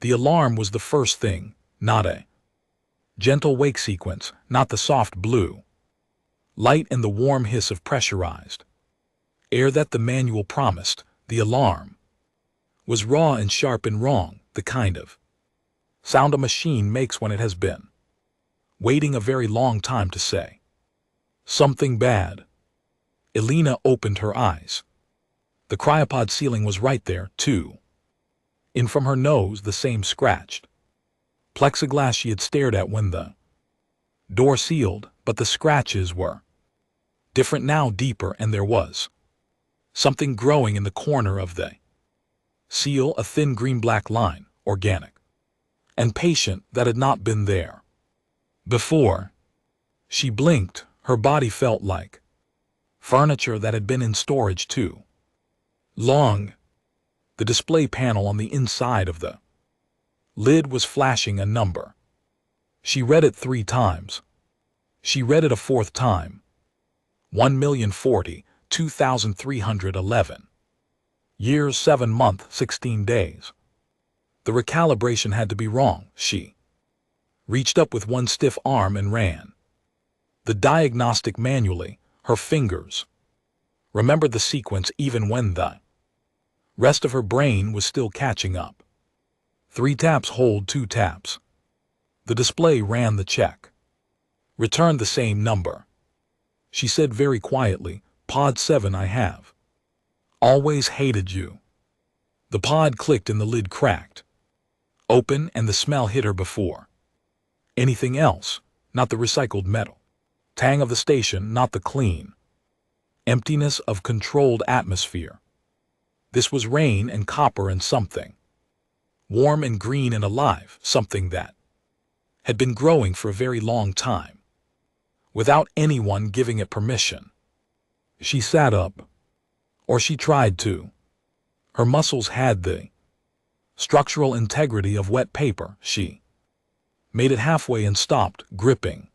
The alarm was the first thing, not a gentle wake sequence, not the soft blue light and the warm hiss of pressurized air that the manual promised. The alarm was raw and sharp and wrong, the kind of sound a machine makes when it has been waiting a very long time to say something bad. Elena opened her eyes. The cryopod ceiling was right there, too. In from her nose, the same scratched plexiglass she had stared at when the door sealed, but the scratches were different now, deeper, and there was something growing in the corner of the seal, a thin green-black line, organic and patient, that had not been there before. She blinked. Her body felt like furniture that had been in storage too long. The display panel on the inside of the lid was flashing a number. She read it 3 times. She read it a 4th time. 1,040,2,311. Years, 7 months, 16 days. The recalibration had to be wrong. She reached up with one stiff arm and ran the diagnostic manually. Her fingers remembered the sequence even when the rest of her brain was still catching up. 3 taps, hold 2 taps. The display ran the check. Returned the same number. She said very quietly, "Pod 7, I have always hated you." The pod clicked and the lid cracked open, and the smell hit her before anything else, not the recycled metal tang of the station, not the clean emptiness of controlled atmosphere. This was rain and copper and something warm and green and alive, something that had been growing for a very long time, without anyone giving it permission. She sat up, or she tried to. Her muscles had the structural integrity of wet paper. She made it halfway and stopped, gripping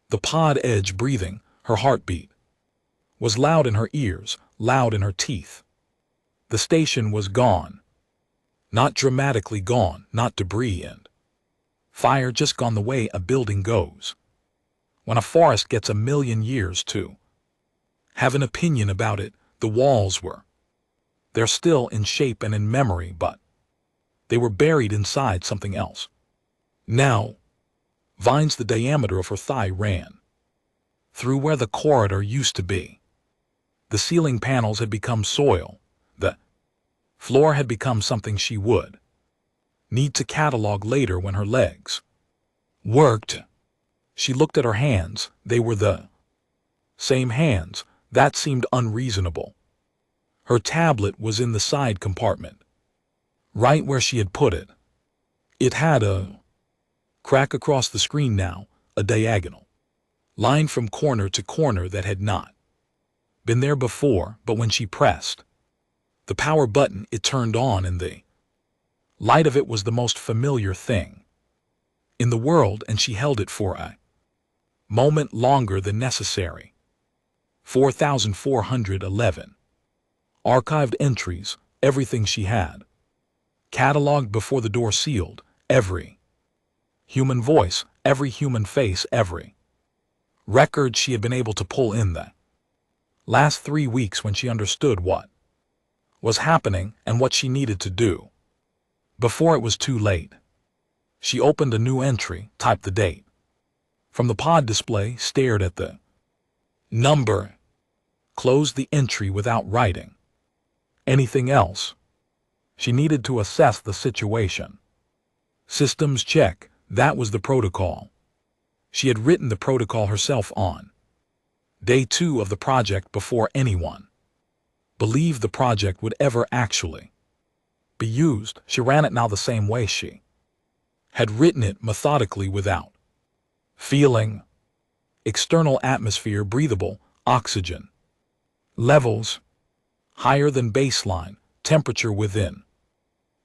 the pod edge, breathing. Her heartbeat was loud in her ears, loud in her teeth. The station was gone. Not dramatically gone, not debris and fire, just gone the way a building goes when a forest gets 1,000,000 years to have an opinion about it. The walls were there still in shape and in memory, but they were buried inside something else. Now, vines the diameter of her thigh ran through where the corridor used to be. The ceiling panels had become soil. The floor had become something she would need to catalog later when her legs worked. She looked at her hands. They were the same hands. That seemed unreasonable. Her tablet was in the side compartment, right where she had put it. It had a crack across the screen now, a diagonal line from corner to corner that had not been there before, but when she pressed the power button, it turned on, and the light of it was the most familiar thing in the world, and she held it for a moment longer than necessary. 4,411. Archived entries, everything she had cataloged before the door sealed, every human voice, every human face, every record she had been able to pull in the last 3 weeks when she understood what was happening and what she needed to do before it was too late. She opened a new entry, typed the date from the pod display, stared at the number, closed the entry without writing anything else. She needed to assess the situation. Systems check, that was the protocol. She had written the protocol herself on day 2 of the project before anyone believed the project would ever actually be used. She ran it now the same way she had written it, methodically, without feeling. External atmosphere, breathable, oxygen levels higher than baseline, temperature within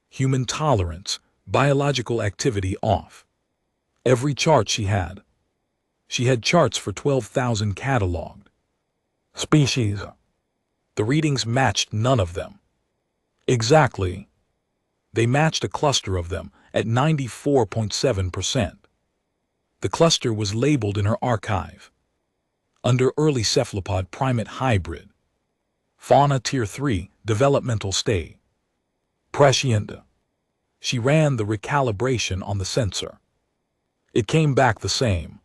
human tolerance, biological activity off. Every chart she had charts for 12,000 cataloged species. The readings matched none of them exactly. They matched a cluster of them at 94.7%. The cluster was labeled in her archive under early cephalopod primate hybrid, fauna tier 3, developmental state. Prescient. She ran the recalibration on the sensor. It came back the same.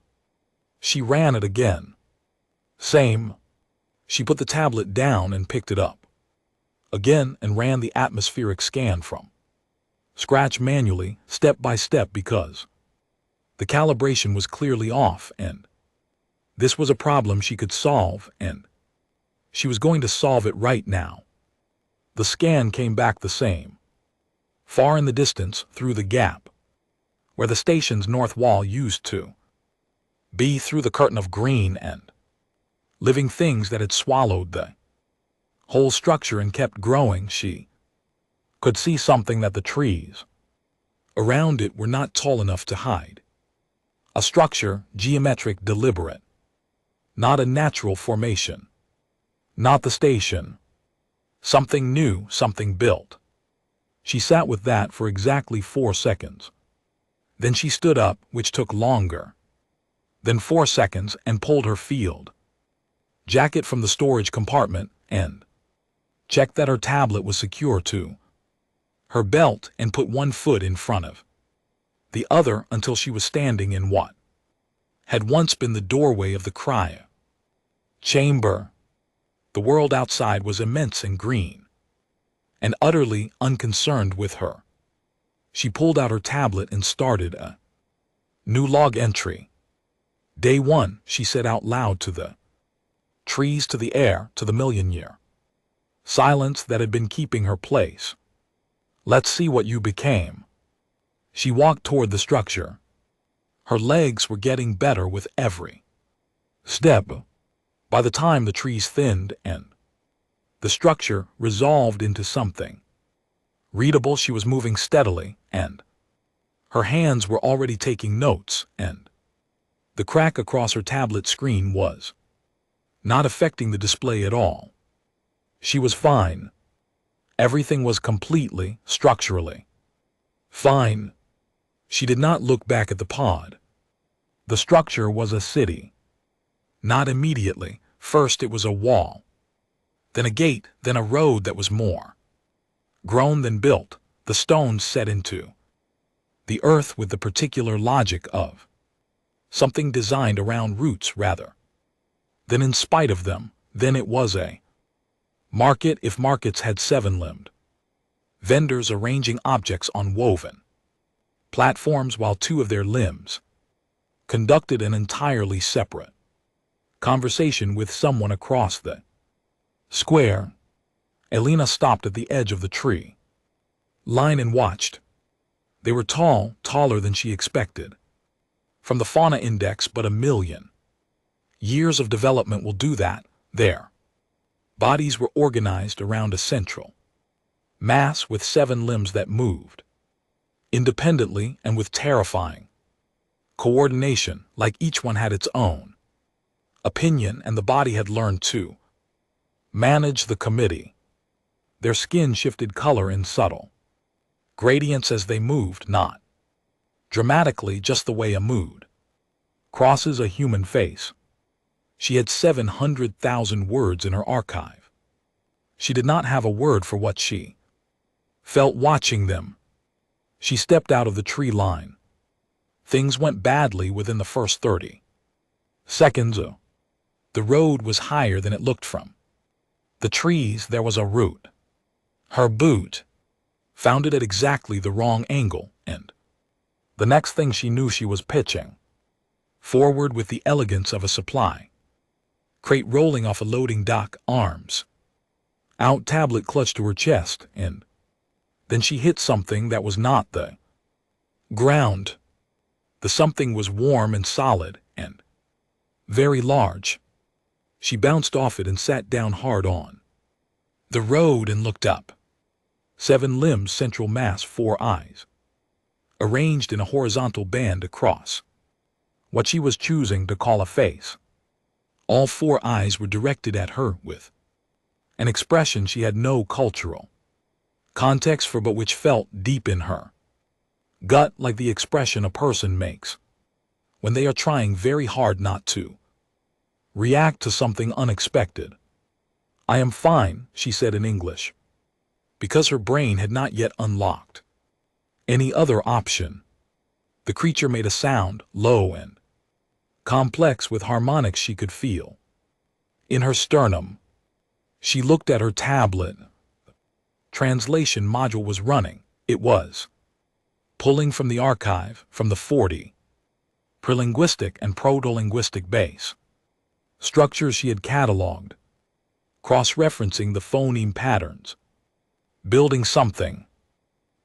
She ran it again. Same. She put the tablet down and picked it up again and ran the atmospheric scan from scratch manually, step by step, because the calibration was clearly off, and this was a problem she could solve, and she was going to solve it right now. The scan came back the same. Far in the distance, through the gap, where the station's north wall used to be, through the curtain of green and living things that had swallowed the whole structure and kept growing, she could see something that the trees around it were not tall enough to hide. A structure, geometric, deliberate. Not a natural formation. Not the station. Something new, something built. She sat with that for exactly 4 seconds. Then she stood up, which took longer. Then 4 seconds, and pulled her field jacket from the storage compartment and checked that her tablet was secure to her belt and put one foot in front of the other until she was standing in what had once been the doorway of the cryo chamber. The world outside was immense and green, and utterly unconcerned with her. She pulled out her tablet and started a new log entry. Day 1, she said out loud, to the trees, to the air, to the million-year silence that had been keeping her place. Let's see what you became. She walked toward the structure. Her legs were getting better with every step. By the time the trees thinned and the structure resolved into something readable, she was moving steadily, and her hands were already taking notes, and the crack across her tablet screen was not affecting the display at all. She was fine. Everything was completely, structurally fine. She did not look back at the pod. The structure was a city. Not immediately. First it was a wall, then a gate, then a road that was more grown than built, the stones set into the earth with the particular logic of something designed around roots rather than in spite of them. Then it was a market, if markets had 7-limbed vendors arranging objects on woven platforms, while 2 of their limbs conducted an entirely separate conversation with someone across the square. Elena stopped at the edge of the tree line and watched. They were tall, taller than she expected. From the fauna index, but 1,000,000 years of development will do that. Their bodies were organized around a central mass with 7 limbs that moved independently and with terrifying coordination, like each one had its own opinion, and the body had learned to manage the committee. Their skin shifted color in subtle gradients as they moved, not dramatically, just the way a mood crosses a human face. She had 700,000 words in her archive. She did not have a word for what she felt watching them. She stepped out of the tree line. Things went badly within the first 30 seconds. The road was higher than it looked from the trees. There was a root. Her boot found it at exactly the wrong angle, and the next thing she knew, she was pitching forward with the elegance of a supply crate rolling off a loading dock, arms out, tablet clutched to her chest, and then she hit something that was not the ground. The something was warm and solid and very large. She bounced off it and sat down hard on the road and looked up. 7 limbs, central mass, 4 eyes, arranged in a horizontal band across what she was choosing to call a face. All 4 eyes were directed at her with an expression she had no cultural Context for but which felt deep in her gut, like the expression a person makes when they are trying very hard not to react to something unexpected. "I am fine," she said in English, because her brain had not yet unlocked any other option. The creature made a sound, low and complex with harmonics she could feel in her sternum. She looked at her tablet. Translation module was running. It was pulling from the archive, from the 40 prelinguistic and proto-linguistic base structures she had cataloged, cross-referencing the phoneme patterns, building something.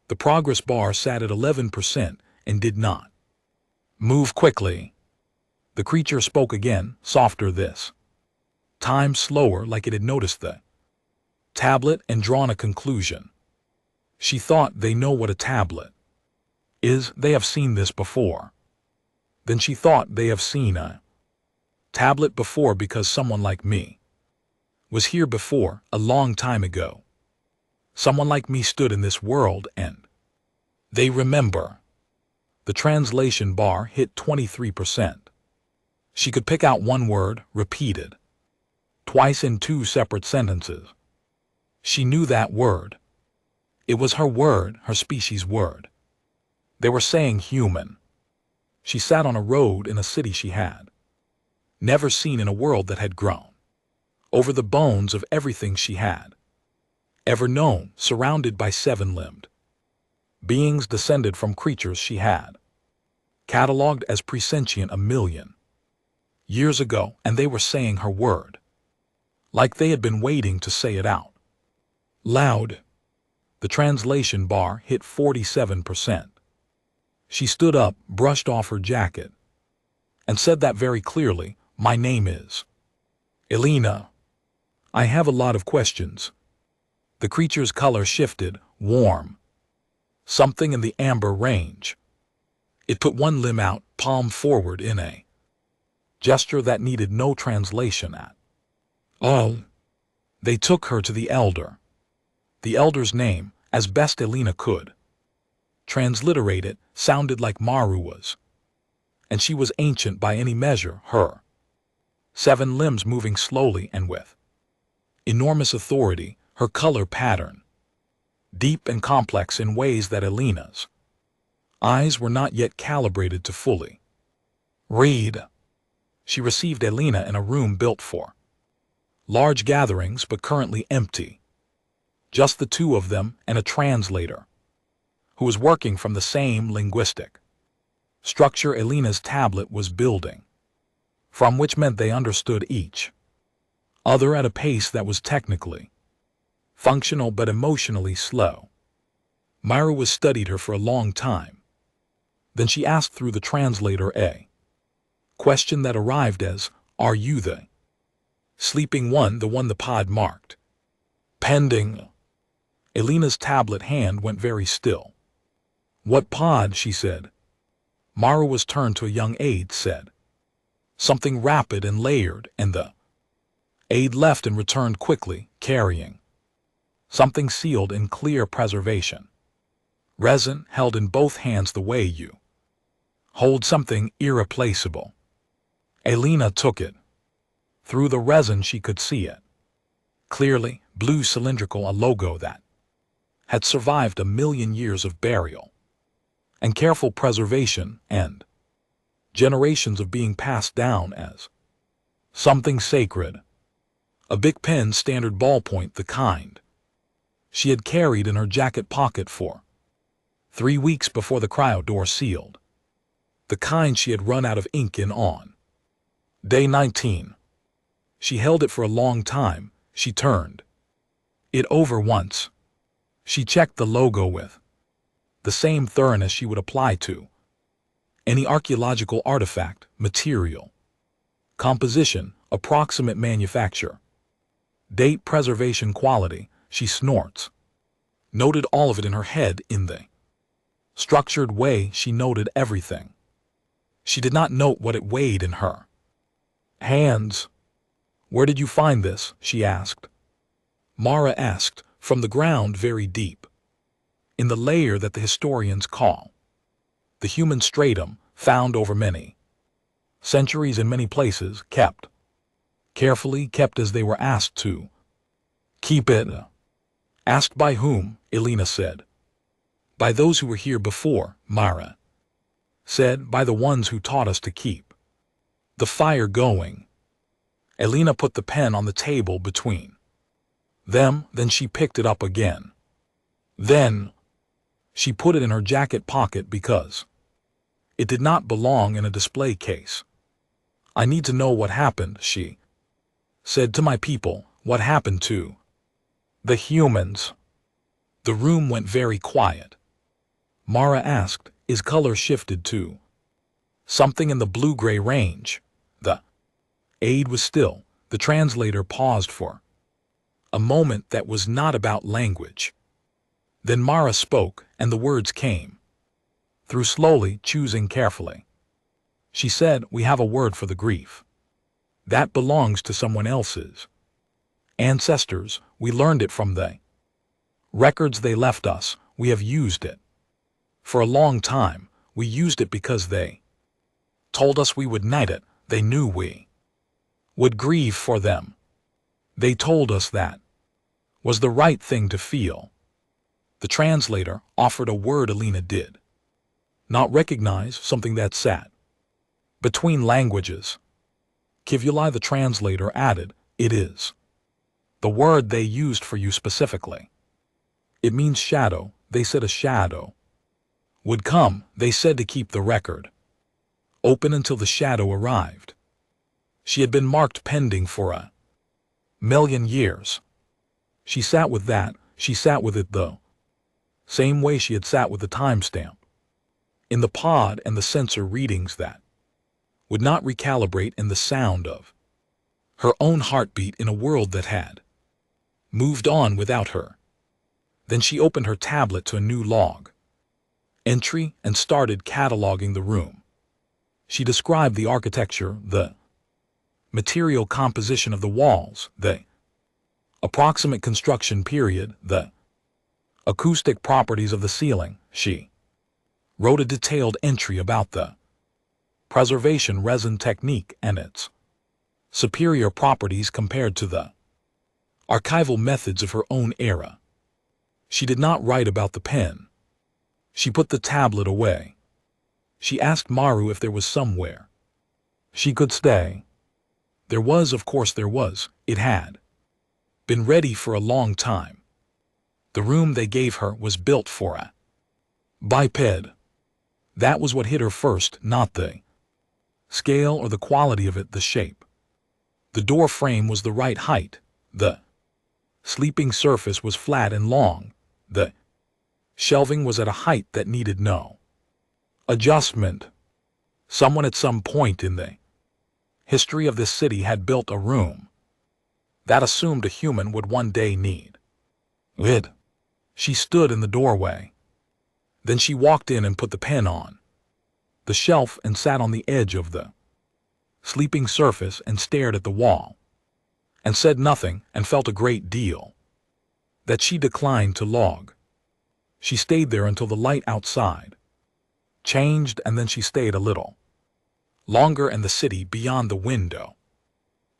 The progress bar sat at 11% and did not move quickly. The creature spoke again, softer this time, slower, like it had noticed the tablet and drawn a conclusion. She thought, they know what a tablet is, they have seen this before. Then she thought, they have seen a tablet before because someone like me was here before, a long time ago. Someone like me stood in this world and they remember. The translation bar hit 23%. She could pick out one word, repeated twice in 2 separate sentences. She knew that word. It was her word, her species word. They were saying human. She sat on a road in a city she had never seen, in a world that had grown over the bones of everything she had ever known, surrounded by 7-limbed beings descended from creatures she had cataloged as presentient 1,000,000 years ago, and they were saying her word like they had been waiting to say it out loud. The translation bar hit 47%. She stood up, brushed off her jacket, and said that very clearly, "My name is Elena. I have a lot of questions." The creature's color shifted, warm, something in the amber range. It put one limb out, palm forward, in a gesture that needed no translation at all. They took her to the elder. The elder's name, as best Elena could transliterate it, sounded like Maru was, and she was ancient by any measure, her 7 limbs moving slowly and with enormous authority, her color pattern deep and complex in ways that Elena's eyes were not yet calibrated to fully read. She received Elena in a room built for large gatherings but currently empty. Just the 2 of them and a translator who was working from the same linguistic structure Elena's tablet was building, from which meant they understood each other at a pace that was technically functional but emotionally slow. Myra was studied her for a long time. Then she asked through the translator a question that arrived as, "Are you the sleeping one, the one the pod marked pending?" Elena's tablet hand went very still. "What pod?" she said. Mara was turned to a young aide, said something rapid and layered, and the aide left and returned quickly, carrying something sealed in clear preservation resin, held in both hands the way you hold something irreplaceable. Elena took it. Through the resin she could see it clearly, blue, cylindrical, a logo that had survived 1,000,000 years of burial and careful preservation and generations of being passed down as something sacred. A big pen, standard ballpoint, the kind she had carried in her jacket pocket for 3 weeks before the cryo door sealed. The kind she had run out of ink in on day 19. She held it for a long time. She turned it over once. She checked the logo with the same thoroughness she would apply to any archaeological artifact, material, composition, approximate manufacture, date, preservation, quality. She snorts. Noted all of it in her head in the structured way she noted everything. She did not note what it weighed in her hands. "Where did you find this?" she asked. Mara asked, "From the ground, very deep." in the layer that the historians call the human stratum, found over many centuries in many places, carefully kept as they were asked to keep it. Asked by whom, Elena said. By those who were here before, Mara said, by the ones who taught us to keep the fire going. Elena put the pen on the table between them, then she picked it up again. Then she put it in her jacket pocket because it did not belong in a display case. I need to know what happened, she said to my people. What happened to the humans? The room went very quiet. Mara asked, is color shifted to something in the blue-gray range? The aide was still. The translator paused for a moment that was not about language. Then Mara spoke, and the words came through slowly, choosing carefully. She said, we have a word for the grief. That belongs to someone else's ancestors. We learned it from the records they left us. We have used it for a long time. We used it because they told us we would need it. They knew we would grieve for them. They told us that was the right thing to feel. The translator offered a word Elena did not recognize, something that sat between languages. Kivuli, the translator, added, it is the word they used for you specifically. It means shadow. They said a shadow would come. They said to keep the record open until the shadow arrived. She had been marked pending for 1,000,000 years. She sat with that. She sat with it the same way she had sat with the timestamp in the pod and the sensor readings that would not recalibrate in the sound of her own heartbeat in a world that had moved on without her. Then she opened her tablet to a new log entry and started cataloging the room. She described the architecture, the material composition of the walls, the approximate construction period, the acoustic properties of the ceiling. She wrote a detailed entry about the preservation resin technique and its superior properties compared to the archival methods of her own era. She did not write about the pen. She put the tablet away. She asked Maru if there was somewhere she could stay. There was, of course there was. It had been ready for a long time. The room they gave her was built for a biped. That was what hit her first, not the scale or the quality of it, the shape. The door frame was the right height. The sleeping surface was flat and long. The shelving was at a height that needed no adjustment. Someone at some point in the history of this city had built a room that assumed a human would one day need it. She stood in the doorway. Then she walked in and put the pen on the shelf and sat on the edge of the sleeping surface and stared at the wall and said nothing and felt a great deal that she declined to log. She stayed there until the light outside changed, and then she stayed a little longer, and the city beyond the window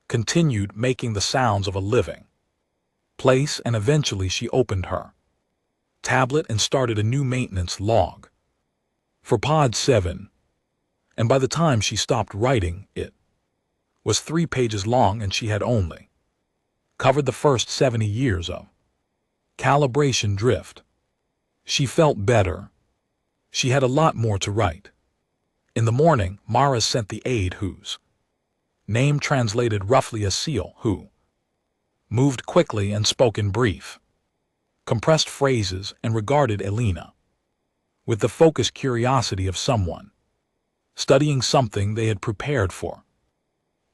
continued making the sounds of a living place, and eventually she opened her tablet and started a new maintenance log for Pod 7, and by the time she stopped writing, it was 3 pages long, and she had only covered the first 70 years of calibration drift. She felt better. She had a lot more to write. In the morning, Mara sent the aide, whose name translated roughly as seal, who moved quickly and spoke in brief, compressed phrases, and regarded Elena with the focused curiosity of someone studying something they had prepared for,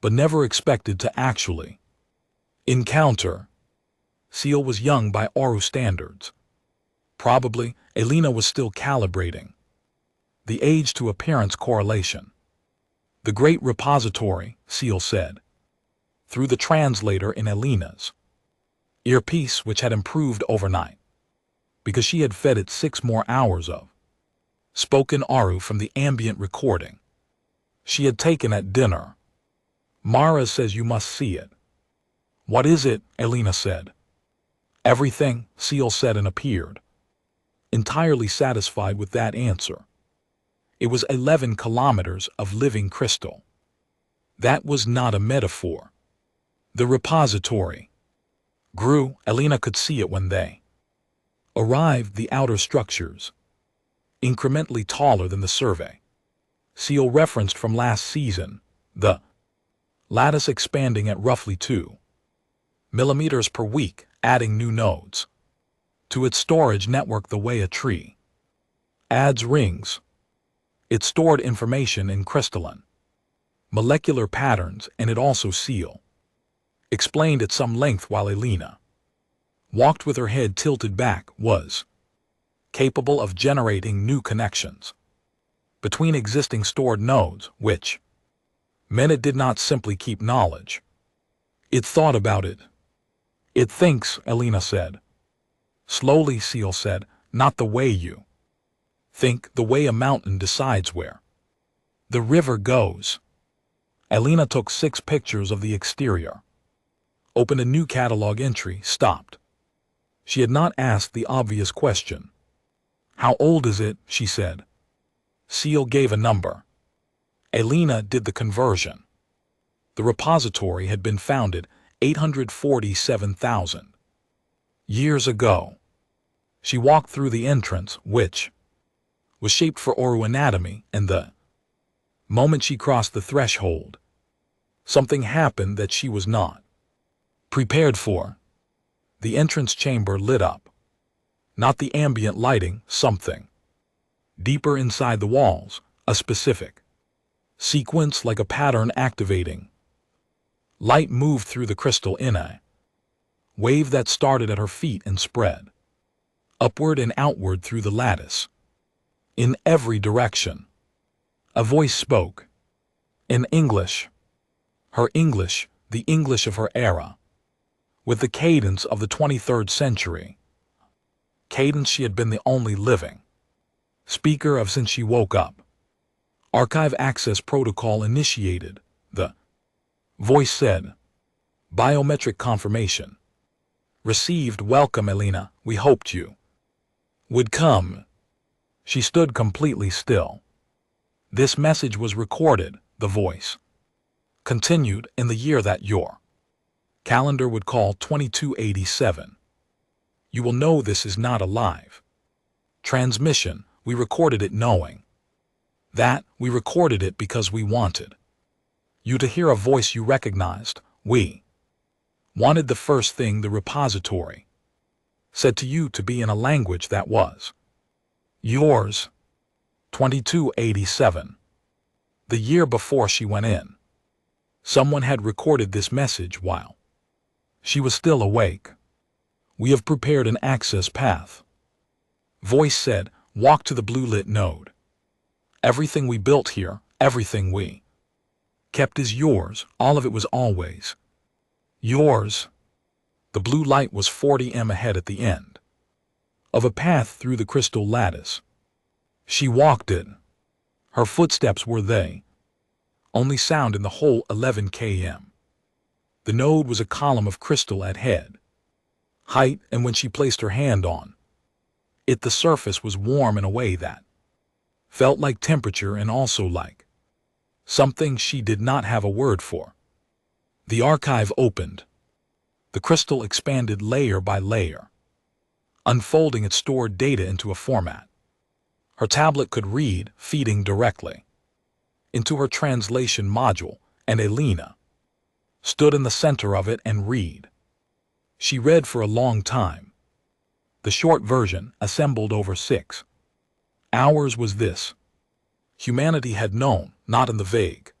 but never expected to actually encounter. Seal was young by Oru standards. Probably, Elena was still calibrating the age-to-appearance correlation. The great repository, Seal said, through the translator in Elena's earpiece, which had improved overnight. because she had fed it 6 more hours of spoken Aru from the ambient recording she had taken at dinner. Mara says you must see it. What is it? Elena said. Everything, Seal said and appeared, entirely satisfied with that answer. It was 11 kilometers of living crystal. That was not a metaphor. The repository grew. Elena could see it when they arrived. The outer structures, incrementally taller than the survey Seal referenced from last season, the lattice expanding at roughly 2 millimeters per week, adding new nodes to its storage network the way a tree adds rings. It stored information in crystalline molecular patterns, and it also, Seal explained at some length while Elena walked with her head tilted back, was capable of generating new connections between existing stored nodes, which meant it did not simply keep knowledge. It thought about it. It thinks, Elena said. Slowly, Seal said, not the way you think, the way a mountain decides where the river goes. Elena took 6 pictures of the exterior, opened a new catalog entry, stopped. She had not asked the obvious question. How old is it? She said. Seal gave a number. Elena did the conversion. The repository had been founded 847,000 years ago. She walked through the entrance, which was shaped for Oru anatomy, and the moment she crossed the threshold, something happened that she was not prepared for. The entrance chamber lit up. Not the ambient lighting, something deeper inside the walls, a specific sequence like a pattern activating. Light moved through the crystal in a wave that started at her feet and spread upward and outward through the lattice. In every direction. A voice spoke. In English. Her English, the English of her era. With the cadence of the 23rd century. Cadence she had been the only living speaker of since she woke up. Archive access protocol initiated, the voice said. Biometric confirmation received. Welcome, Elena. We hoped you would come. She stood completely still. This message was recorded, the voice continued, in the year that your calendar would call 2287. You will know this is not a live transmission. We recorded it knowing that we recorded it because we wanted you to hear a voice you recognized. We wanted the first thing the repository said to you to be in a language that was yours. 2287. The year before she went in. Someone had recorded this message while she was still awake. We have prepared an access path. Voice said, walk to the blue-lit node. Everything we built here, everything we kept is yours, all of it was always yours. The blue light was 40 m ahead at the end of a path through the crystal lattice. She walked it. Her footsteps were the only sound in the whole 11 km. The node was a column of crystal at head height, and when she placed her hand on it, the surface was warm in a way that felt like temperature and also like something she did not have a word for. The archive opened. The crystal expanded layer by layer, unfolding its stored data into a format her tablet could read, feeding directly into her translation module, and Elena stood in the center of it and read. She read for a long time. The short version, assembled over 6 hours, was this. Humanity had known, not in the vague,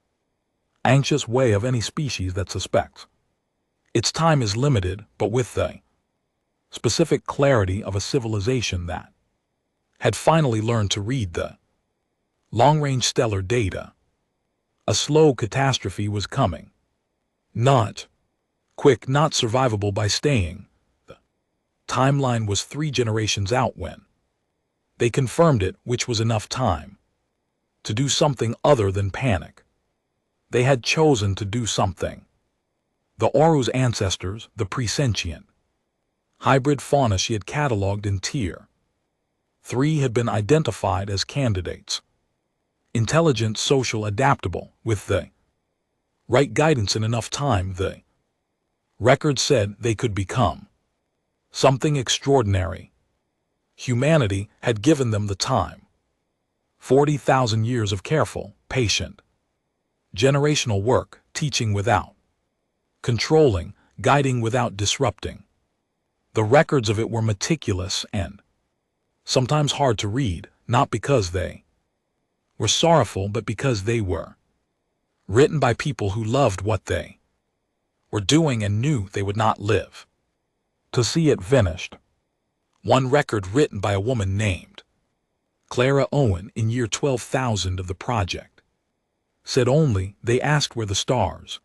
anxious way of any species that suspects its time is limited, but with the specific clarity of a civilization that had finally learned to read the long-range stellar data. A slow catastrophe was coming. Not quick, not survivable by staying the timeline was 3 generations out when they confirmed it, which was enough time to do something other than panic. They had chosen to do something. The Oru's ancestors, the presentient hybrid fauna she had cataloged in Tier 3, had been identified as candidates. Intelligent, social, adaptable, with the right guidance and enough time, the record said they could become something extraordinary. Humanity had given them the time. 40,000 years of careful, patient, generational work, teaching without controlling, guiding without disrupting. The records of it were meticulous and sometimes hard to read, not because they were sorrowful, but because they were written by people who loved what they were doing and knew they would not live to see it finished. One record written by a woman named Clara Owen in year 12,000 of the project said only, "They asked where the stars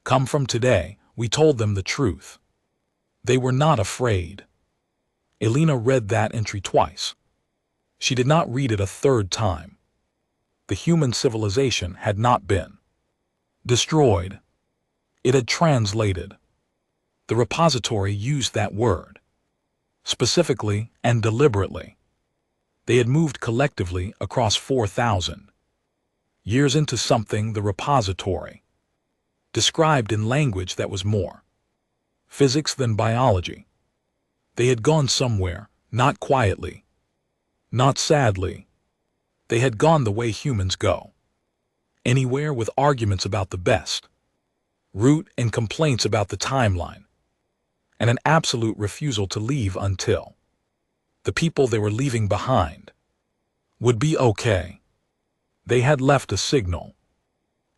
come from today. We told them the truth. They were not afraid." Elena read that entry twice. She did not read it a third time. The human civilization had not been destroyed. It had translated. The repository used that word specifically and deliberately. They had moved collectively across 4,000 years into something the repository described in language that was more physics than biology. They had gone somewhere, not quietly, not sadly. They had gone the way humans go. Anywhere with arguments about the best route and complaints about the timeline, and an absolute refusal to leave until the people they were leaving behind would be okay. They had left a signal.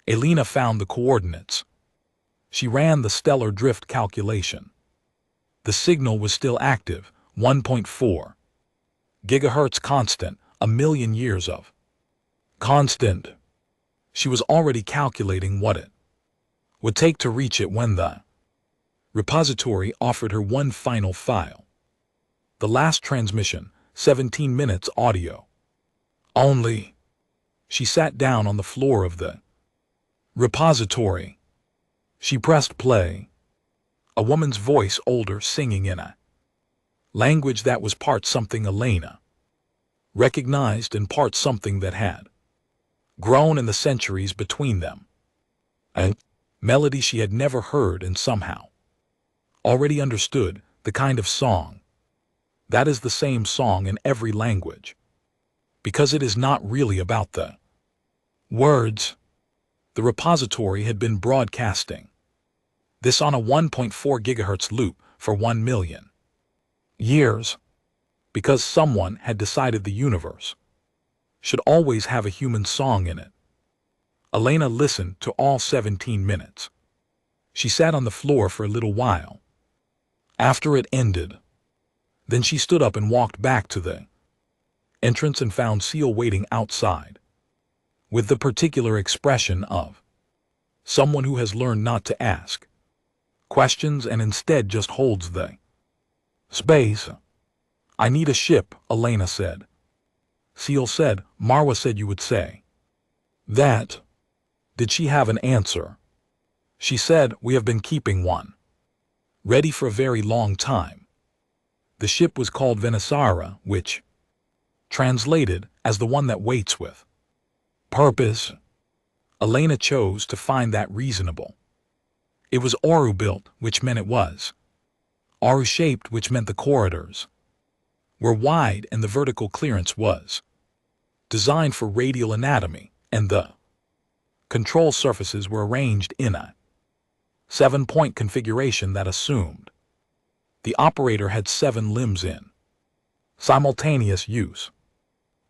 Elena found the coordinates. She ran the stellar drift calculation. The signal was still active, 1.4 gigahertz constant, 1,000,000 years of constant. She was already calculating what it would take to reach it when the repository offered her one final file. The last transmission, 17 minutes audio only. She sat down on the floor of the repository. She pressed play. A woman's voice, older, singing in a language that was part something Elena recognized and part something that had grown in the centuries between them. A melody she had never heard and somehow already understood, the kind of song that is the same song in every language, because it is not really about the words. The repository had been broadcasting this on a 1.4 gigahertz loop for 1,000,000 years, because someone had decided the universe should always have a human song in it. Elena listened to all 17 minutes. She sat on the floor for a little while after it ended. Then she stood up and walked back to the entrance and found Seal waiting outside with the particular expression of someone who has learned not to ask questions and instead just holds the space. "I need a ship," Elena said. Seal said, "Marwa said you would say that." Did she have an answer? She said, "We have been keeping one ready for a very long time." The ship was called Venisara, which translated as the one that waits with purpose. Elena chose to find that reasonable. It was Oru-built, which meant it was Oru-shaped, which meant the corridors were wide and the vertical clearance was designed for radial anatomy, and the control surfaces were arranged in a 7-point configuration that assumed the operator had 7 limbs in simultaneous use.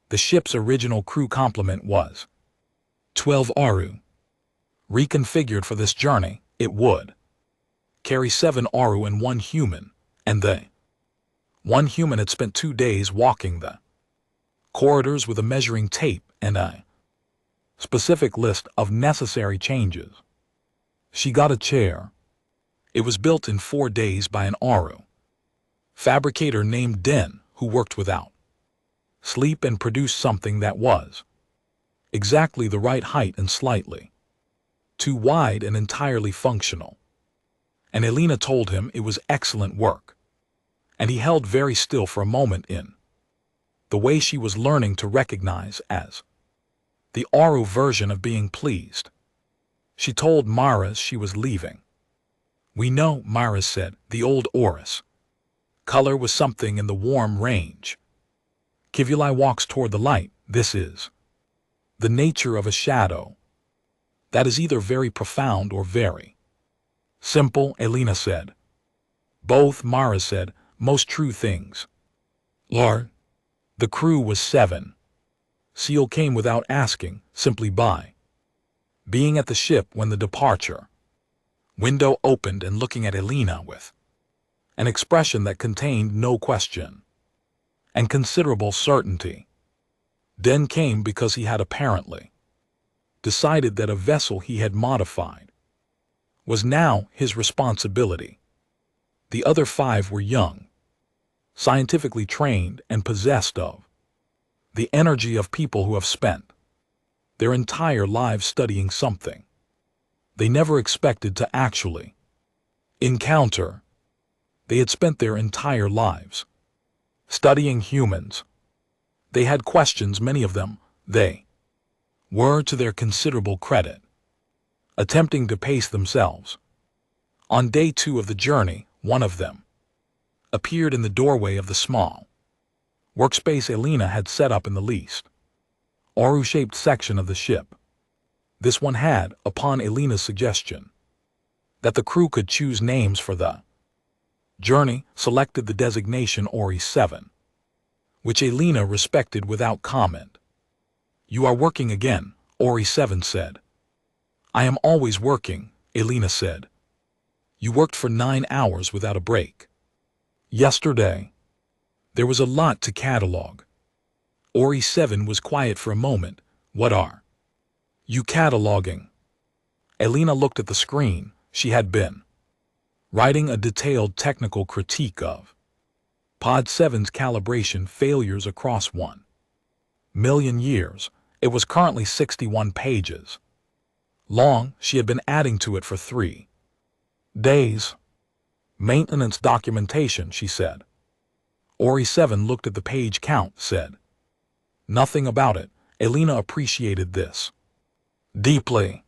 The ship's original crew complement was 12 Oru. Reconfigured for this journey, it would carry 7 Oru and 1 human, and the 1 human had spent 2 days walking the corridors with a measuring tape and a specific list of necessary changes. She got a chair. It was built in 4 days by an Oru. fabricator named Den who worked without sleep and produced something that was exactly the right height and slightly too wide and entirely functional. And Elena told him it was excellent work. And he held very still for a moment in the way she was learning to recognize as the Aru version of being pleased. She told Maras she was leaving. We know, Maras said, the old Oris. Color was something in the warm range. Kivuli walks toward the light. This is the nature of a shadow. That is either very profound or very simple, Elena said. Both, Maras said, most true things. Lord, the crew was 7. Seal came without asking, simply by being at the ship when the departure window opened and looking at Elena with an expression that contained no question and considerable certainty. Den came because he had apparently decided that a vessel he had modified was now his responsibility. The other 5 were young, scientifically trained, and possessed of the energy of people who have spent their entire lives studying something they never expected to actually encounter. They had spent their entire lives studying humans. They had questions, many of them. They were, to their considerable credit, attempting to pace themselves. On day 2 of the journey, one of them appeared in the doorway of the small workspace Elena had set up in the least Aru-shaped section of the ship. This one had, upon Elena's suggestion that the crew could choose names for the journey, selected the designation Ori 7, which Elena respected without comment. You are working again, Ori 7 said. I am always working, Elena said. You worked for 9 hours without a break. Yesterday, there was a lot to catalog. Ori 7 was quiet for a moment. What are you cataloging? Elena looked at the screen. She had been writing a detailed technical critique of Pod 7's calibration failures across 1,000,000 years. It was currently 61 pages long. She had been adding to it for 3 days. Maintenance documentation, she said. Ori 7 looked at the page count, said nothing about it. Elena appreciated this deeply.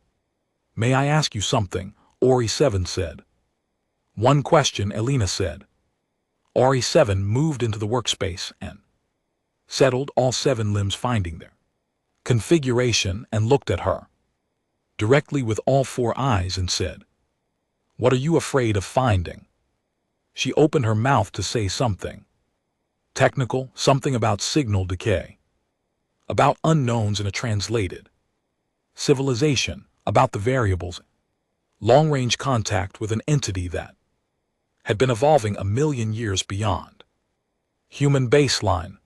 May I ask you something? Ori 7 said. One question, Elena said. Ori 7 moved into the workspace and settled all 7 limbs, finding their configuration, and looked at her directly with all 4 eyes and said, What are you afraid of finding? She opened her mouth to say something technical, something about signal decay, about unknowns in a translated civilization, about the variables, long-range contact with an entity that had been evolving 1,000,000 years beyond human baseline.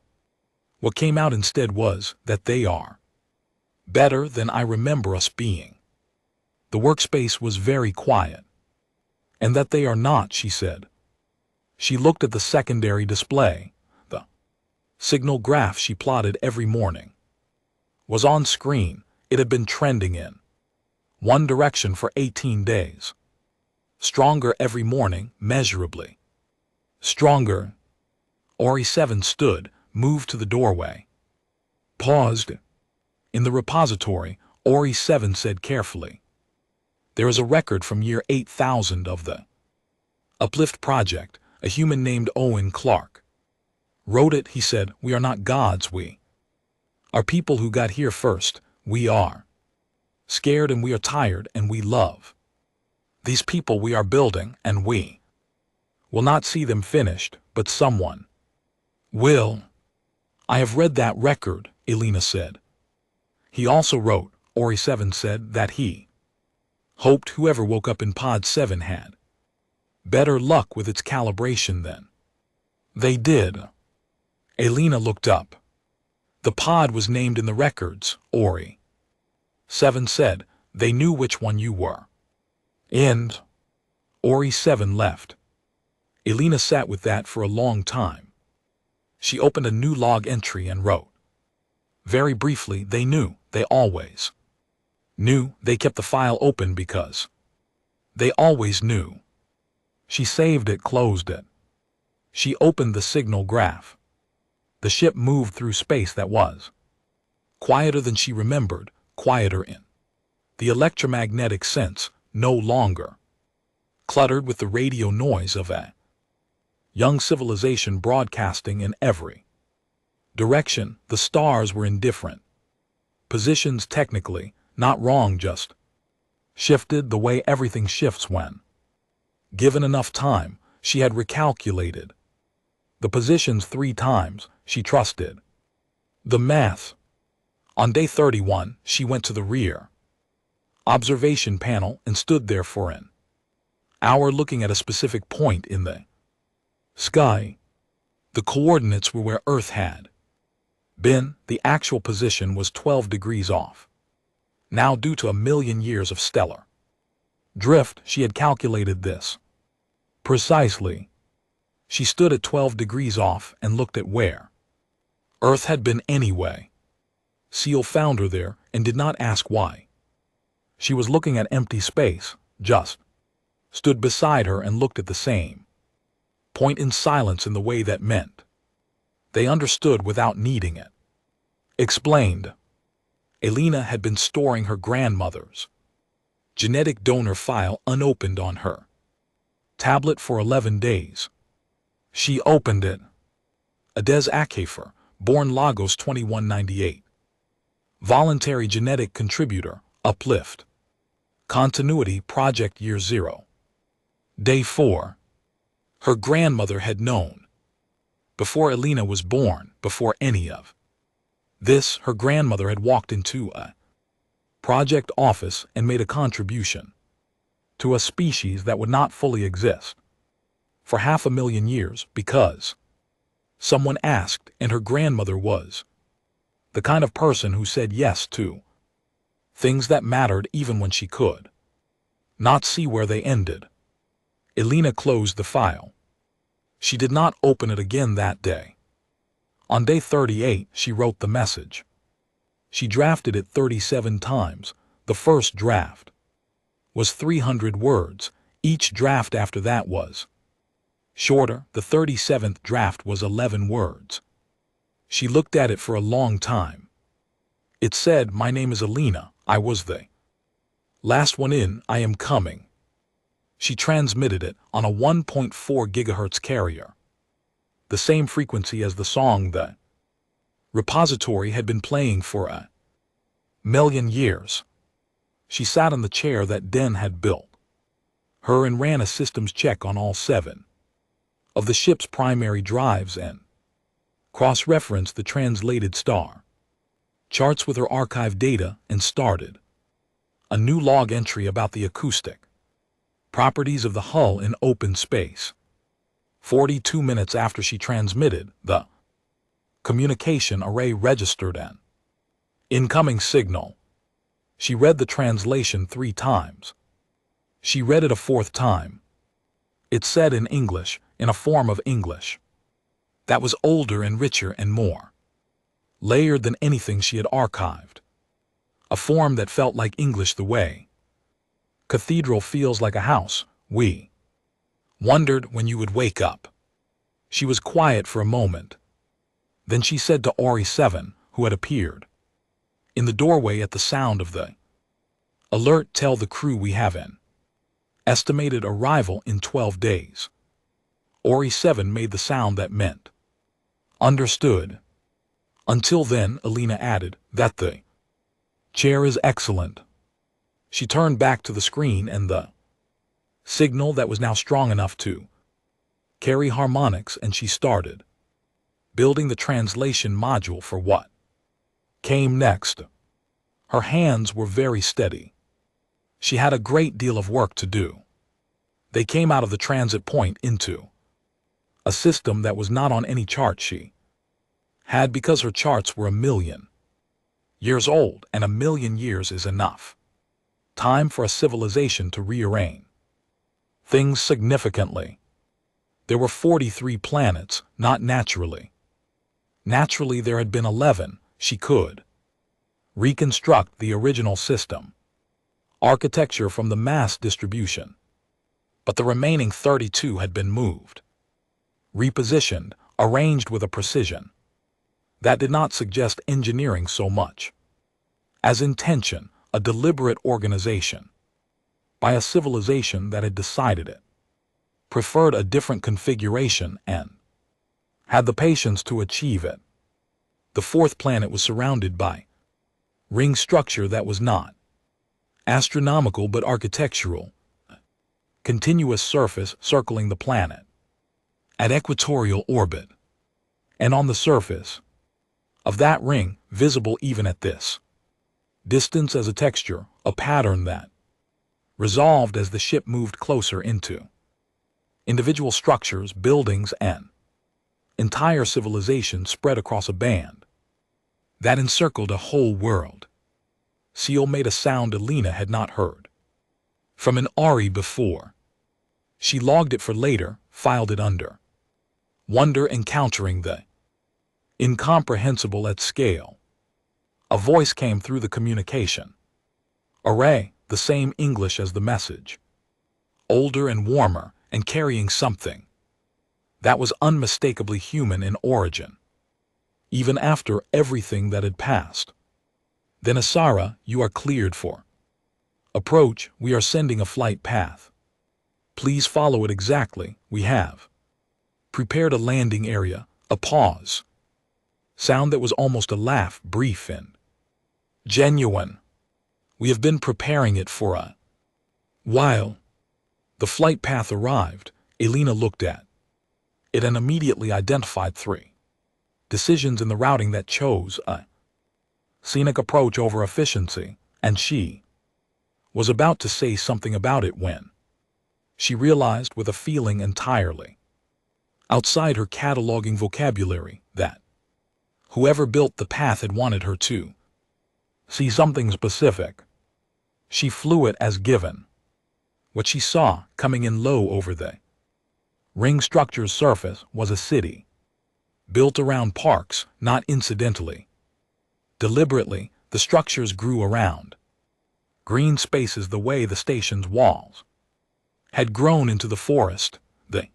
What came out instead was that they are better than I remember us being. The workspace was very quiet. And that they are not, she said. She looked at the secondary display. The signal graph she plotted every morning was on screen. It had been trending in one direction for 18 days. Stronger every morning, measurably stronger. Ori 7 stood, moved to the doorway, paused. In the repository, Ori 7 said carefully, There is a record from year 8000 of the Uplift Project. A human named Owen Clark wrote it. He said, We are not gods, we are people who got here first. We are scared and we are tired and we love these people we are building, and we will not see them finished, but someone will. I have read that record, Elena said. He also wrote, Ori 7 said, that he hoped whoever woke up in Pod 7 had better luck with its calibration than they did. Elena looked up. The pod was named in the records, Ori 7 said. They knew which one you were. And Ori 7 left. Elena sat with that for a long time. She opened a new log entry and wrote. Very briefly, they knew, they always knew. They kept the file open because they always knew. She saved it, closed it. She opened the signal graph. The ship moved through space that was quieter than she remembered, quieter in the electromagnetic sense, no longer cluttered with the radio noise of a young civilization broadcasting in every direction. The stars were in different positions technically, not wrong, just shifted the way everything shifts when given enough time. She had recalculated the positions 3 times. She trusted the math. On day 31, she went to the rear observation panel and stood there for an hour looking at a specific point in the sky. The coordinates were where Earth had been. The actual position was 12 degrees off. Now, due to a million years of stellar drift, she had calculated this precisely. She stood at 12 degrees off and looked at where Earth had been anyway. Seal found her there and did not ask why. She was looking at empty space, just stood beside her and looked at the same point in silence in the way that meant they understood without needing it explained. Elena had been storing her grandmother's genetic donor file unopened on her tablet for 11 days. She opened it. Adez Akhafer, born Lagos 2198. Voluntary genetic contributor, Uplift. Continuity Project Year 0. Day 4. Her grandmother had known. Before Elena was born, before any of this, her grandmother had walked into a project office and made a contribution to a species that would not fully exist for 500,000 years because someone asked, and her grandmother was the kind of person who said yes to things that mattered even when she could not see where they ended. Elena closed the file. She did not open it again that day. On day 38, she wrote the message. She drafted it 37 times. The first draft was 300 words. Each draft after that was shorter. The 37th draft was 11 words. She looked at it for a long time. It said, "My name is Elena. I was the last one in. I am coming." She transmitted it on a 1.4 gigahertz carrier, the same frequency as the song the repository had been playing for a million years. She sat on the chair that Den had built her and ran a systems check on all 7 of the ship's primary drives and cross-referenced the translated star charts with her archive data and started a new log entry about the acoustic properties of the hull in open space. 42 minutes after she transmitted, the communication array registered an incoming signal. She read the translation 3 times. She read it a 4th time. It said in English, in a form of English that was older and richer and more layered than anything she had archived. A form that felt like English the way cathedral feels like a house. We wondered when you would wake up. She was quiet for a moment. Then she said to Ori 7, who had appeared in the doorway at the sound of the alert, "Tell the crew we have an estimated arrival in 12 days." Ori 7 made the sound that meant understood. Until then, Elena added, "That the chair is excellent." She turned back to the screen and the signal that was now strong enough to carry harmonics, and she started building the translation module for what came next. Her hands were very steady. She had a great deal of work to do. They came out of the transit point into a system that was not on any chart she had, because her charts were 1,000,000 years old, and 1,000,000 years is enough time for a civilization to rearrange things significantly. There were 43 planets, not naturally. Naturally, there had been 11. She could reconstruct the original system, architecture from the mass distribution. But the remaining 32 had been moved, repositioned, arranged with a precision that did not suggest engineering so much as intention, a deliberate organization by a civilization that had decided it, preferred a different configuration, and had the patience to achieve it. The fourth planet was surrounded by ring structure that was not astronomical but architectural, continuous surface circling the planet at equatorial orbit, and on the surface of that ring, visible even at this distance as a texture, a pattern that resolved as the ship moved closer into individual structures, buildings, and entire civilization spread across a band that encircled a whole world. Seal made a sound Alina had not heard from an Ari before. She logged it for later, filed it under wonder, encountering the incomprehensible at scale. A voice came through the communication array, the same English as the message, older and warmer, and carrying something that was unmistakably human in origin, even after everything that had passed. Then, Asara, you are cleared for approach. We are sending a flight path. Please follow it exactly. We have prepared a landing area. A pause. Sound that was almost a laugh, brief and genuine. We have been preparing it for a while. The flight path arrived. Alina looked at it and immediately identified 3 decisions in the routing that chose a scenic approach over efficiency, and she was about to say something about it when she realized, with a feeling entirely outside her cataloging vocabulary, that whoever built the path had wanted her to see something specific. She flew it as given. What she saw, coming in low over the ring structure's surface, was a city built around parks, not incidentally. Deliberately, the structures grew around green spaces the way the station's walls had grown into the forest, the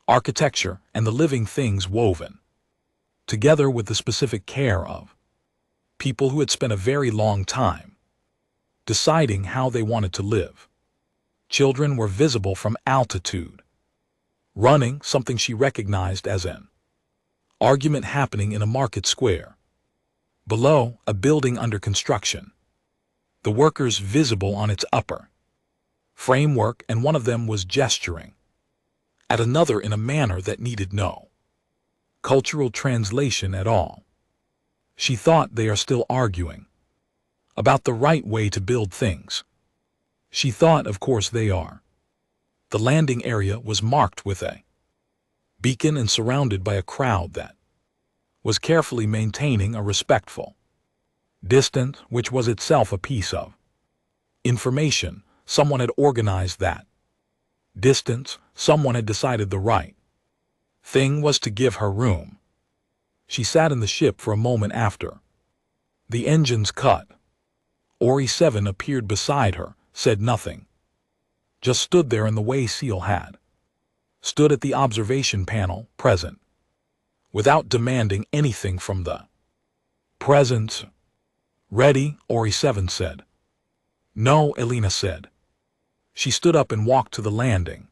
architecture and the living things woven together with the specific care of people who had spent a very long time deciding how they wanted to live. Children were visible from altitude, running, something she recognized as an argument happening in a market square. Below, a building under construction, the workers visible on its upper framework, and one of them was gesturing at another in a manner that needed no cultural translation at all. She thought they are still arguing about the right way to build things. She thought, of course they are. The landing area was marked with a beacon and surrounded by a crowd that was carefully maintaining a respectful distance, which was itself a piece of information. Someone had organized that distance. Someone had decided the right thing was to give her room. She sat in the ship for a moment after the engines cut. Ori 7 appeared beside her, said nothing, just stood there in the way Seal had stood at the observation panel, present, without demanding anything from the presence. Ready, Ori 7 said. No, Alina said. She stood up and walked to the landing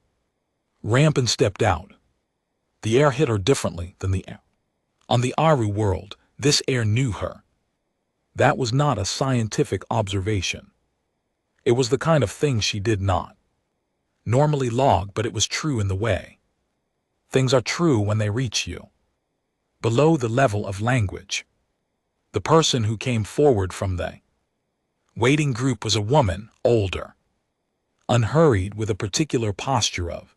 ramp and stepped out. The air hit her differently than the air on the Aru world. This air knew her. That was not a scientific observation. It was the kind of thing she did not normally log, but it was true in the way things are true when they reach you below the level of language. The person who came forward from the waiting group was a woman, older, unhurried, with a particular posture of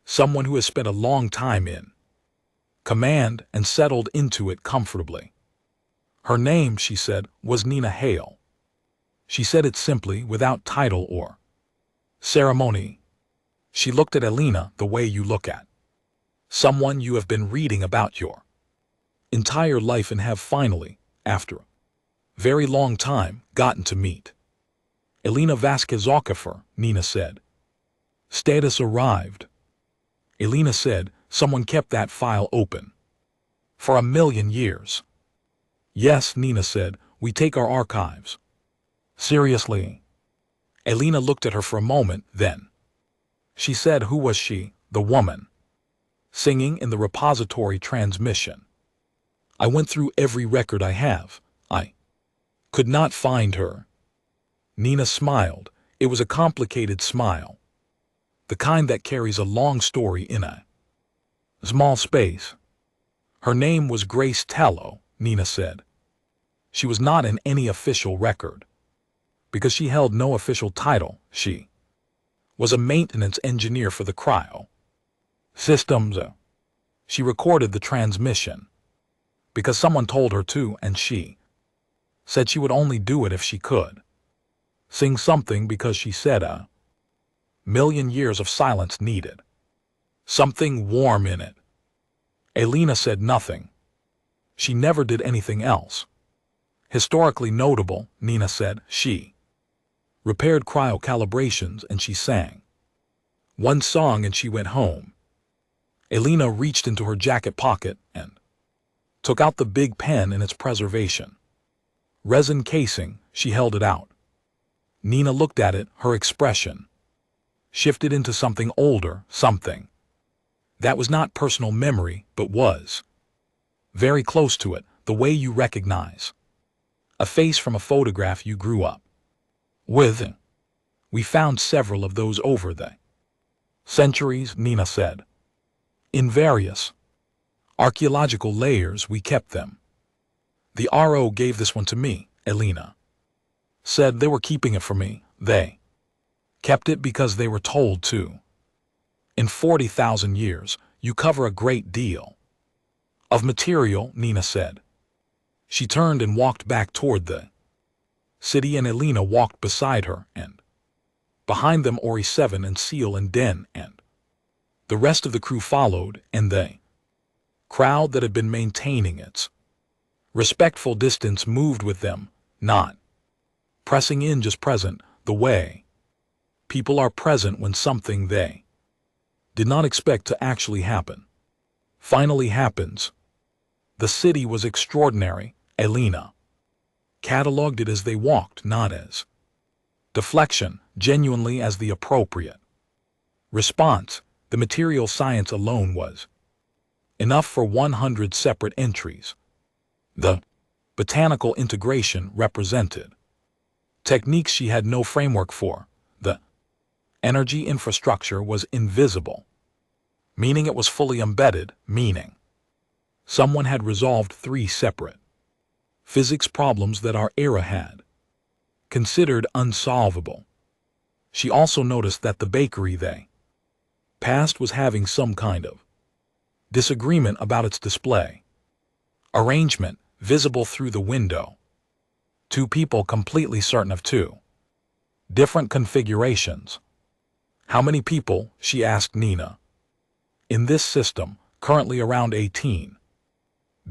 someone who has spent a long time in command and settled into it comfortably. Her name, she said, was Nina Hale. She said it simply, without title or ceremony. She looked at Alina the way you look at Someone you have been reading about your entire life and have finally, after a very long time, gotten to meet. Elena Vasquez Okafor, Nina said. Status arrived. Elena said, someone kept that file open. For 1,000,000 years. Yes, Nina said, we take our archives. Seriously? Elena looked at her for a moment, then. She said, who was she, the woman? Singing in the repository transmission. I went through every record I have. I could not find her. Nina smiled. It was a complicated smile. The kind that carries a long story in a small space. Her name was Grace Tello, Nina said. She was not in any official record. Because she held no official title, she was a maintenance engineer for the cryo systems. She recorded the transmission because someone told her to, and she said she would only do it if she could sing something because she said 1,000,000 years of silence needed something warm in it. Elena said nothing. She never did anything else. Historically notable, Nina said, she repaired cryo-calibrations and she sang one song and she went home. Elena reached into her jacket pocket and took out the big pen in its preservation resin casing. She held it out. Nina looked at it, her expression shifted into something older, something that was not personal memory, but was very close to it, the way you recognize a face from a photograph you grew up with. We found several of those over the centuries, Nina said. In various archaeological layers we kept them. The RO gave this one to me, Elena said. They were keeping it for me. They kept it because they were told to. In 40,000 years, you cover a great deal of material, Nina said. She turned and walked back toward the city, and Elena walked beside her, and behind them Ori 7 and Seal and Den, and the rest of the crew followed, and the crowd that had been maintaining its respectful distance moved with them, not pressing in, just present, the way people are present when something they did not expect to actually happen finally happens. The city was extraordinary, Elena catalogued it as they walked, not as deflection, genuinely as the appropriate response. The material science alone was enough for 100 separate entries. The botanical integration represented techniques she had no framework for. The energy infrastructure was invisible, meaning it was fully embedded, meaning someone had resolved 3 separate physics problems that our era had considered unsolvable. She also noticed that the bakery they passed was having some kind of disagreement about its display arrangement, visible through the window. 2 people completely certain of 2 different configurations. How many people, she asked Nina, in this system? Currently around 18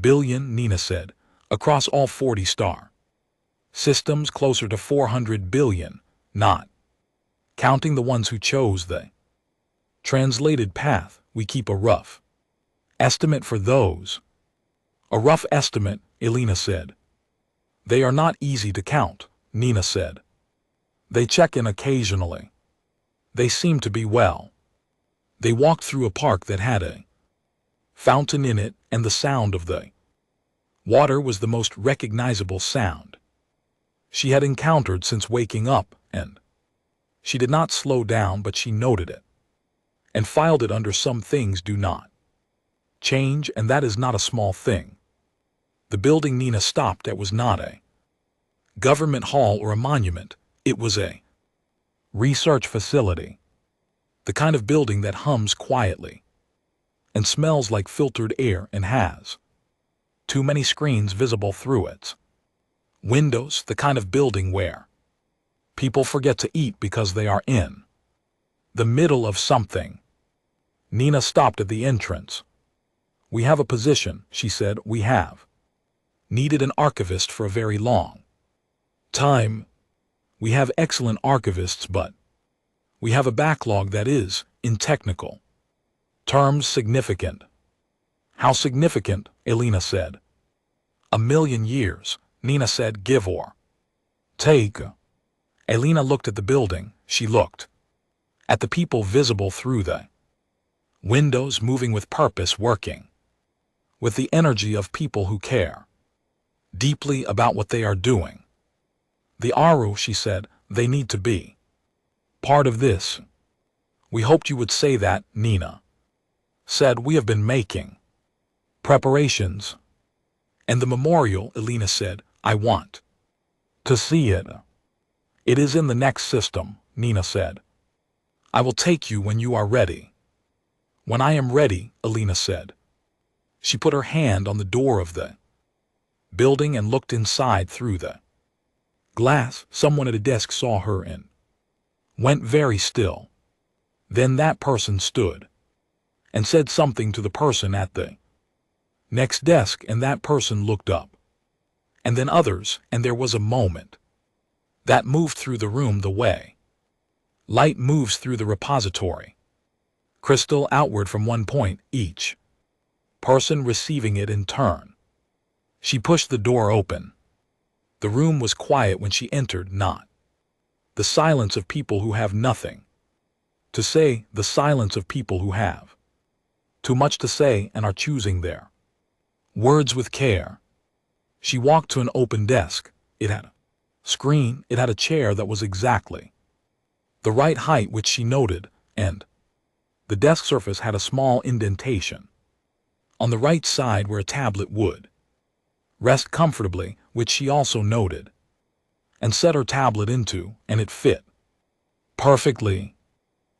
billion, Nina said, across all 40 star systems, closer to 400 billion, not counting the ones who chose the translated path. We keep a rough estimate for those. A rough estimate, Elena said. They are not easy to count, Nina said. They check in occasionally. They seem to be well. They walked through a park that had a fountain in it, and the sound of the water was the most recognizable sound she had encountered since waking up, and she did not slow down, but she noted it and filed it under some things do not change, and that is not a small thing. The building Nina stopped at was not a government hall or a monument. It was a research facility, the kind of building that hums quietly and smells like filtered air and has too many screens visible through its windows, the kind of building where people forget to eat because they are in the middle of something. Nina stopped at the entrance. We have a position, she said. We have needed an archivist for a very long time. We have excellent archivists, but we have a backlog that is, in technical terms, significant. How significant? Elena said. 1,000,000 years, Nina said, give or take. Elena looked at the building. She looked at the people visible through the windows, moving with purpose, working with the energy of people who care deeply about what they are doing. The Aru, she said, they need to be part of this. We hoped you would say that, Nina said. We have been making preparations. And the memorial, Elena said, I want to see it. It is in the next system, Nina said. I will take you when you are ready. When I am ready, Elena said. She put her hand on the door of the building and looked inside through the glass. Someone at a desk saw her and went very still. Then that person stood and said something to the person at the next desk, and that person looked up. And then others, and there was a moment that moved through the room the way light moves through the repository crystal outward from one point, each person receiving it in turn. She pushed the door open. The room was quiet when she entered, not the silence of people who have nothing to say, the silence of people who have too much to say and are choosing their words with care. She walked to an open desk. It had a screen. It had a chair that was exactly the right height, which she noted, and the desk surface had a small indentation on the right side where a tablet would rest comfortably, which she also noted, and set her tablet into, and it fit perfectly.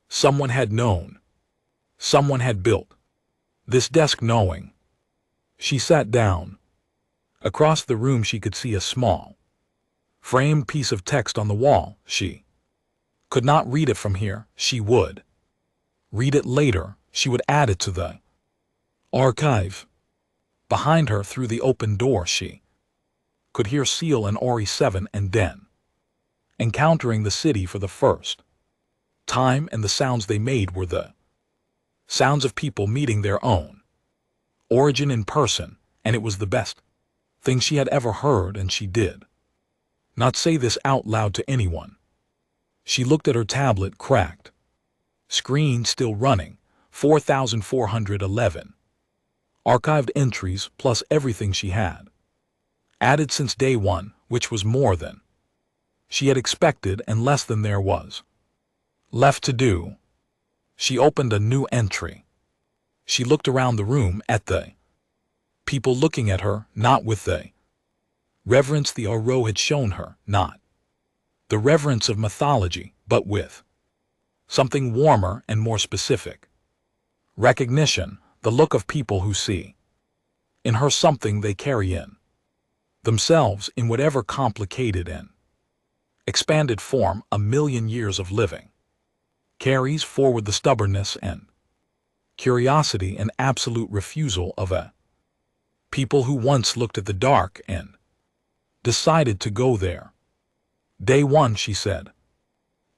Someone had known. Someone had built this desk knowing. She sat down. Across the room she could see a small framed piece of text on the wall. She could not read it from here. She would read it later. She would add it to the archive. Behind her, through the open door, she could hear Seal and Ori 7 and Den encountering the city for the first time, and the sounds they made were the sounds of people meeting their own origin in person, and it was the best thing she had ever heard, and she did not say this out loud to anyone. She looked at her tablet, cracked screen still running, 4,411 archived entries plus everything she had added since day one, which was more than she had expected and less than there was left to do. She opened a new entry. She looked around the room at the people looking at her, not with the reverence the Oro had shown her, not the reverence of mythology, but with something warmer and more specific. Recognition, the look of people who see in her something they carry in themselves in whatever complicated and expanded form 1,000,000 years of living carries forward, the stubbornness and curiosity and absolute refusal of a people who once looked at the dark and decided to go there. Day one, she said.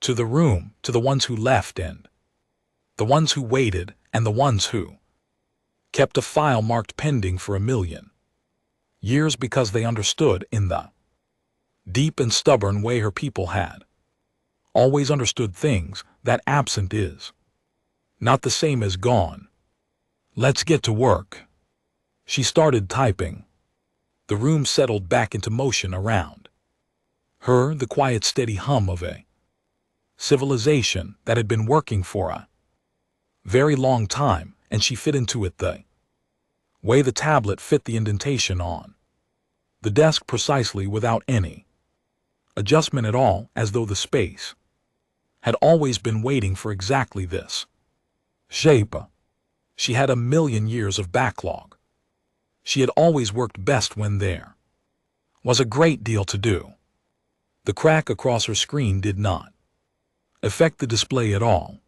To the room, to the ones who left and the ones who waited and the ones who kept a file marked pending for 1,000,000 years because they understood in the deep and stubborn way her people had always understood things, that absent is not the same as gone. Let's get to work. She started typing. The room settled back into motion around her, the quiet, steady hum of a civilization that had been working for a very long time, and she fit into it the way the tablet fit the indentation on the desk precisely, without any adjustment at all, as though the space had always been waiting for exactly this shape. She had 1,000,000 years of backlog. She had always worked best when there was a great deal to do. The crack across her screen did not affect the display at all.